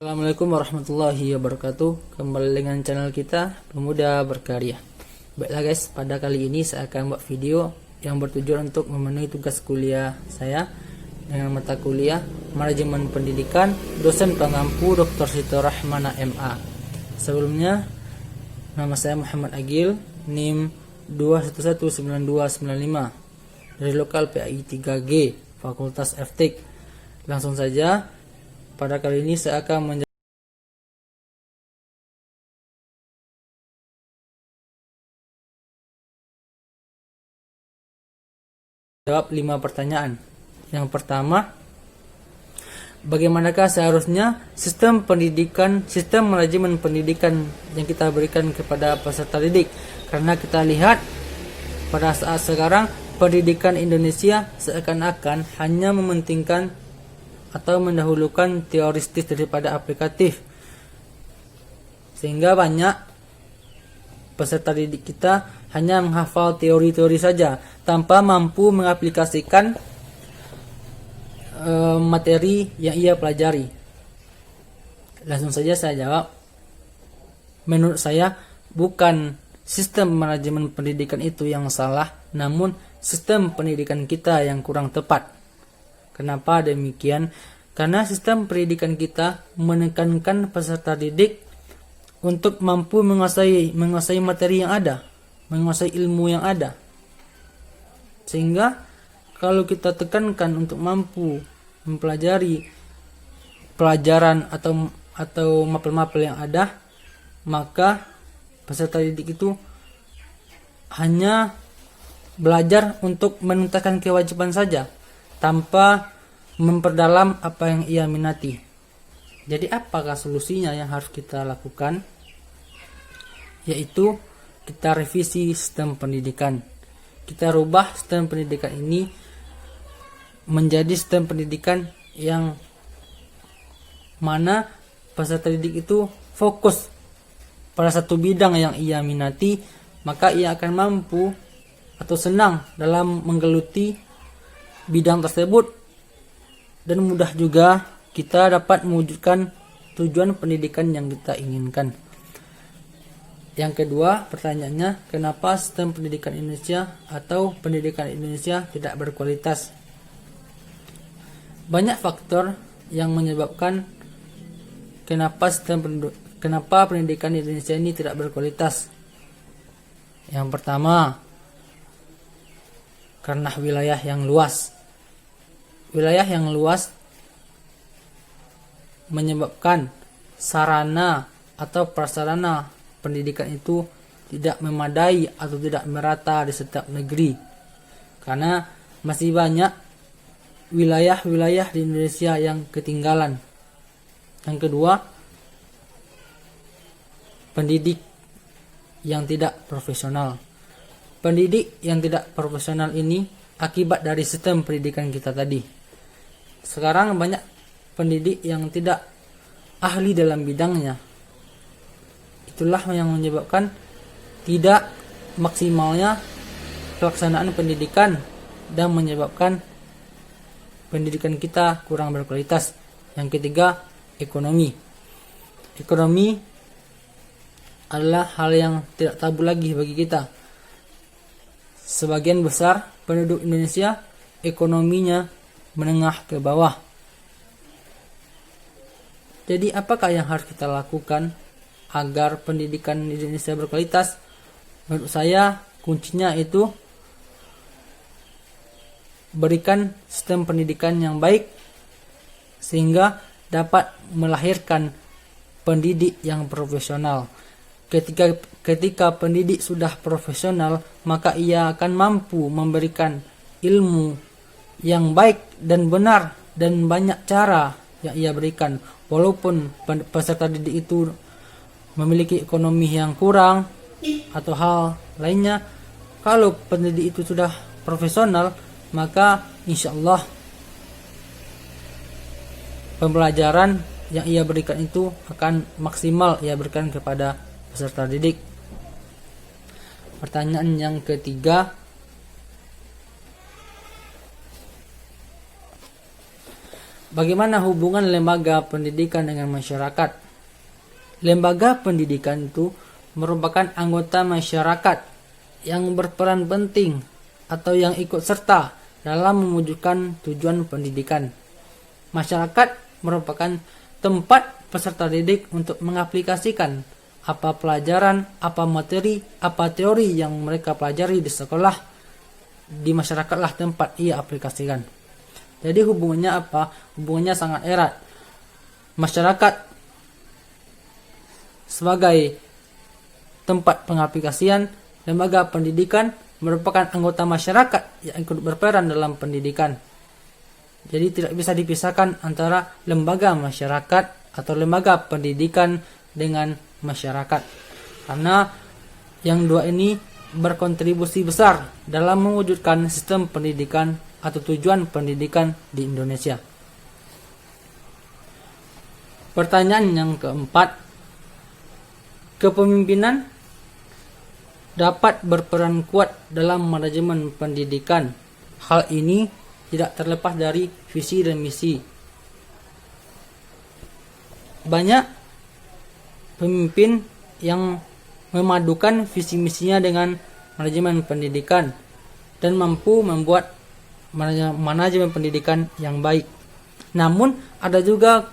Assalamualaikum warahmatullahi wabarakatuh. Kembali dengan channel kita Pemuda Berkarya. Baiklah guys, pada kali ini saya akan buat video yang bertujuan untuk memenuhi tugas kuliah saya dengan mata kuliah Manajemen Pendidikan, dosen pengampu Dr. Sito Rahmana MA. Sebelumnya, nama saya Muhammad Agil, NIM 2119295 dari lokal PAI 3G, Fakultas FTIK. Langsung saja. Pada kali ini saya akan menjawab 5 pertanyaan. Yang pertama, bagaimanakah seharusnya sistem manajemen pendidikan yang kita berikan kepada peserta didik? Karena kita lihat pada saat sekarang pendidikan Indonesia seakan-akan hanya mementingkan atau mendahulukan teoristis daripada aplikatif, sehingga banyak peserta didik kita hanya menghafal teori-teori saja tanpa mampu mengaplikasikan materi yang ia pelajari. Langsung saja saya jawab, menurut saya bukan sistem manajemen pendidikan itu yang salah, namun sistem pendidikan kita yang kurang tepat. Kenapa demikian? Karena sistem pendidikan kita menekankan peserta didik untuk mampu menguasai materi yang ada, menguasai ilmu yang ada. Sehingga kalau kita tekankan untuk mampu mempelajari pelajaran atau mapel-mapel yang ada, maka peserta didik itu hanya belajar untuk menuntaskan kewajiban saja, tanpa memperdalam apa yang ia minati. Jadi apakah solusinya yang harus kita lakukan? Yaitu kita revisi sistem pendidikan. Kita rubah sistem pendidikan ini menjadi sistem pendidikan yang mana peserta didik itu fokus pada satu bidang yang ia minati, maka ia akan mampu atau senang dalam menggeluti bidang tersebut, dan mudah juga kita dapat mewujudkan tujuan pendidikan yang kita inginkan. Yang kedua, pertanyaannya, kenapa sistem pendidikan Indonesia atau pendidikan Indonesia tidak berkualitas? Banyak faktor yang menyebabkan kenapa pendidikan Indonesia ini tidak berkualitas. Yang pertama, karena wilayah yang luas. Wilayah yang luas menyebabkan sarana atau prasarana pendidikan itu tidak memadai atau tidak merata di setiap negeri. Karena masih banyak wilayah-wilayah di Indonesia yang ketinggalan. Yang kedua, pendidik yang tidak profesional. Pendidik yang tidak profesional ini akibat dari sistem pendidikan kita tadi. Sekarang banyak pendidik yang tidak ahli dalam bidangnya. Itulah yang menyebabkan tidak maksimalnya pelaksanaan pendidikan dan menyebabkan pendidikan kita kurang berkualitas. Yang ketiga, ekonomi. Ekonomi adalah hal yang tidak tabu lagi bagi kita. Sebagian besar penduduk Indonesia ekonominya menengah ke bawah. Jadi apakah yang harus kita lakukan agar pendidikan Indonesia berkualitas? Menurut saya kuncinya itu berikan sistem pendidikan yang baik sehingga dapat melahirkan pendidik yang profesional. Ketika pendidik sudah profesional, maka ia akan mampu memberikan ilmu yang baik dan benar dan banyak cara yang ia berikan. Walaupun peserta didik itu memiliki ekonomi yang kurang atau hal lainnya, kalau pendidik itu sudah profesional, maka insya Allah pembelajaran yang ia berikan itu akan maksimal ia berikan kepada peserta didik. Pertanyaan yang ketiga, Bagaimana hubungan lembaga pendidikan dengan masyarakat? Lembaga pendidikan itu merupakan anggota masyarakat yang berperan penting atau yang ikut serta dalam mewujudkan tujuan pendidikan. Masyarakat merupakan tempat peserta didik untuk mengaplikasikan apa pelajaran, apa materi, apa teori yang mereka pelajari di sekolah. Di masyarakatlah tempat ia aplikasikan. Jadi hubungannya apa? Hubungannya sangat erat. Masyarakat sebagai tempat pengaplikasian, lembaga pendidikan merupakan anggota masyarakat yang ikut berperan dalam pendidikan. Jadi tidak bisa dipisahkan antara lembaga masyarakat atau lembaga pendidikan dengan masyarakat. Karena yang dua ini berkontribusi besar dalam mewujudkan sistem pendidikan atau tujuan pendidikan di Indonesia. Pertanyaan yang keempat, kepemimpinan dapat berperan kuat dalam manajemen pendidikan. Hal ini tidak terlepas dari visi dan misi. Banyak pemimpin yang memadukan visi misinya dengan manajemen pendidikan dan mampu membuat manajemen pendidikan yang baik. Namun ada juga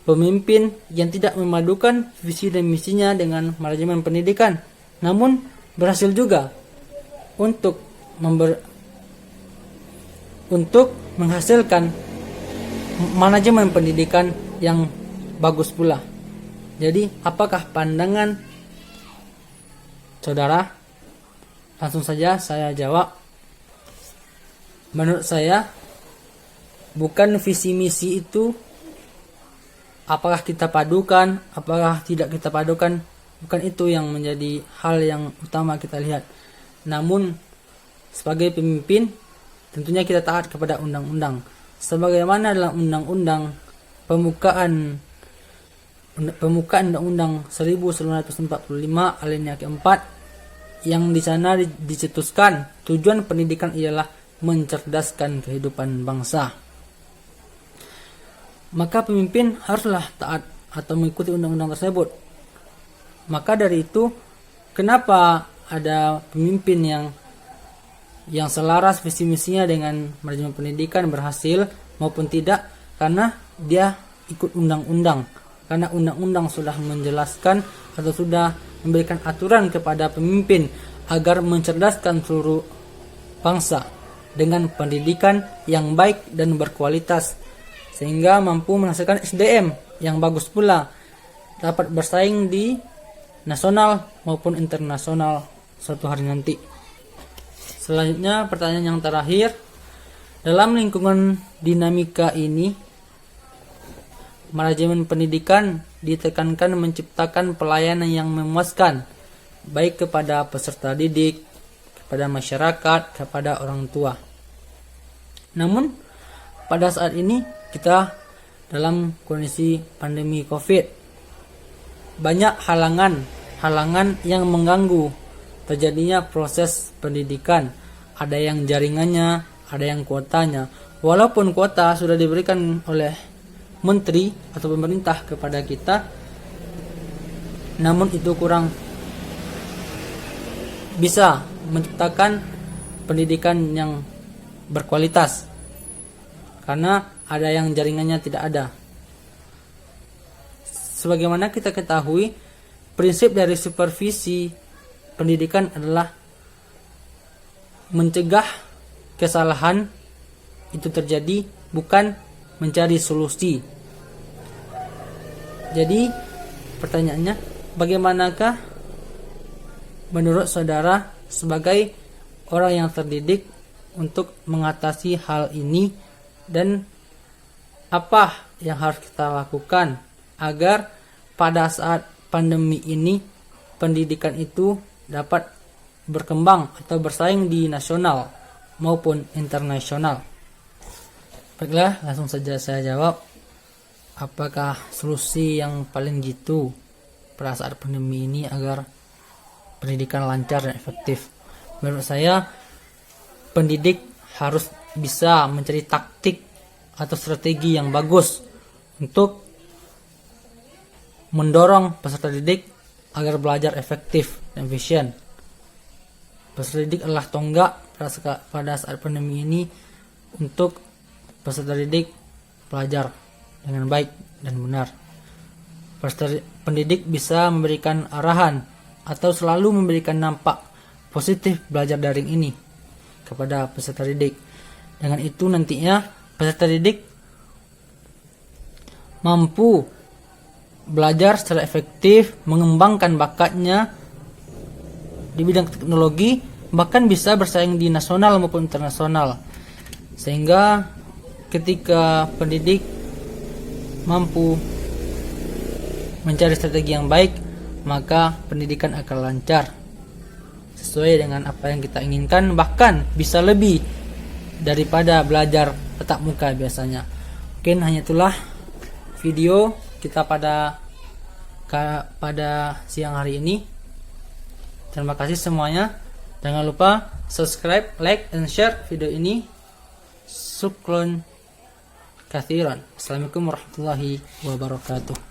pemimpin yang tidak memadukan visi dan misinya dengan manajemen pendidikan, namun berhasil juga untuk menghasilkan manajemen pendidikan yang bagus pula. Jadi apakah pandangan saudara? Langsung saja saya jawab. Menurut saya, bukan visi misi itu apakah kita padukan, apakah tidak kita padukan, bukan itu yang menjadi hal yang utama kita lihat. Namun sebagai pemimpin tentunya kita taat kepada undang-undang. Sebagaimana dalam undang-undang pembukaan Undang-Undang 1945 alinea keempat, yang di sana dicetuskan tujuan pendidikan ialah mencerdaskan kehidupan bangsa. Maka pemimpin haruslah taat atau mengikuti undang-undang tersebut. Maka dari itu, kenapa ada pemimpin yang selaras visi misinya dengan manajemen pendidikan berhasil maupun tidak? Karena dia ikut undang-undang. Karena undang-undang sudah menjelaskan atau sudah memberikan aturan kepada pemimpin agar mencerdaskan seluruh bangsa dengan pendidikan yang baik dan berkualitas, sehingga mampu menghasilkan SDM yang bagus pula, dapat bersaing di nasional maupun internasional suatu hari nanti. Selanjutnya pertanyaan yang terakhir, dalam lingkungan dinamika ini, manajemen pendidikan ditekankan menciptakan pelayanan yang memuaskan, baik kepada peserta didik, kepada masyarakat, kepada orang tua. Namun pada saat ini kita dalam kondisi pandemi COVID, banyak halangan yang mengganggu terjadinya proses pendidikan. Ada yang jaringannya, ada yang kuotanya. Walaupun kuota sudah diberikan oleh menteri atau pemerintah kepada kita, namun itu kurang bisa menciptakan pendidikan yang berkualitas, karena ada yang jaringannya tidak ada. Sebagaimana kita ketahui, prinsip dari supervisi pendidikan adalah mencegah kesalahan itu terjadi, bukan mencari solusi. Jadi pertanyaannya, bagaimanakah menurut saudara sebagai orang yang terdidik untuk mengatasi hal ini, dan apa yang harus kita lakukan agar pada saat pandemi ini pendidikan itu dapat berkembang atau bersaing di nasional maupun internasional? Baiklah, langsung saja saya jawab. Apakah solusi yang paling jitu pada saat pandemi ini agar pendidikan lancar dan efektif? Menurut saya, pendidik harus bisa mencari taktik atau strategi yang bagus untuk mendorong peserta didik agar belajar efektif dan efisien. Peserta didik adalah tonggak pada saat pandemi ini untuk peserta didik belajar dengan baik dan benar. Peserta pendidik bisa memberikan arahan atau selalu memberikan dampak positif belajar daring ini kepada peserta didik. Dengan itu nantinya peserta didik mampu belajar secara efektif, mengembangkan bakatnya di bidang teknologi, bahkan bisa bersaing di nasional maupun internasional. Sehingga ketika pendidik mampu mencari strategi yang baik, maka pendidikan akan lancar sesuai dengan apa yang kita inginkan, bahkan bisa lebih daripada belajar tatap muka biasanya. Mungkin hanya itulah video kita pada siang hari ini. Terima kasih semuanya. Jangan lupa subscribe, like, dan share video ini. Syukron kathiran. Assalamualaikum warahmatullahi wabarakatuh.